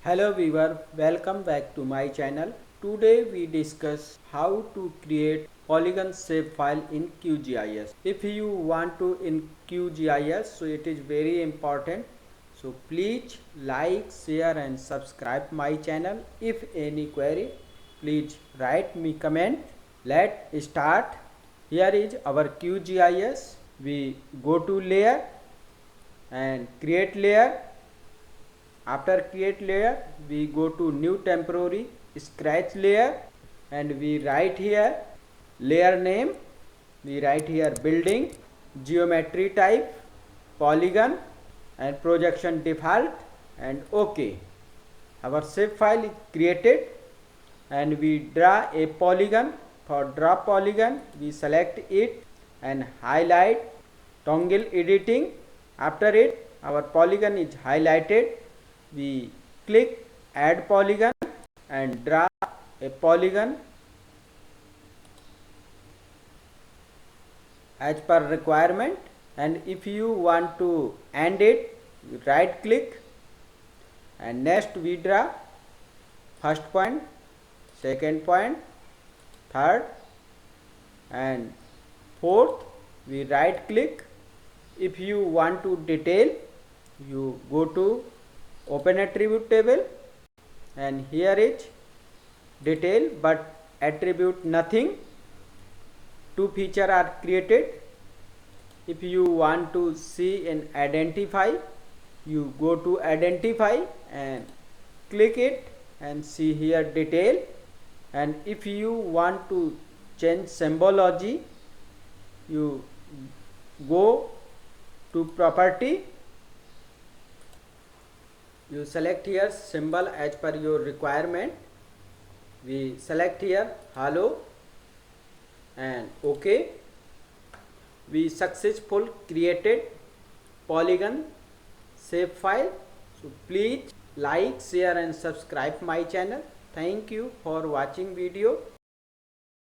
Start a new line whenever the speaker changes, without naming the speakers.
Hello viewer, welcome back to my channel. Today we discuss how to create Polygon shapefile in QGIS. If you want to in QGIS, so it is very important. So please like, share and subscribe my channel. If any query, please write me comment. Let's start. Here is our QGIS. We go to layer and create layer. After create layer, we go to new temporary scratch layer and we write here layer name, we write here building, geometry type, polygon and projection default and OK. Our shapefile is created and we draw a polygon. For draw polygon, we select it and highlight toggle editing. After it, our polygon is highlighted. We click add polygon and draw a polygon as per requirement, and if you want to end it, you right click and next we draw first point, second point, third and fourth. We right click. If you want to detail, you go to open attribute table and here is detail but attribute nothing. Two features are created. If you want to see and identify, you go to identify and click it and see here detail. And if you want to change symbology, you go to property, you select here symbol as per your requirement. We select here hello and OK. We successful created Polygon shapefile. So please like, share and subscribe my channel. Thank you for watching video.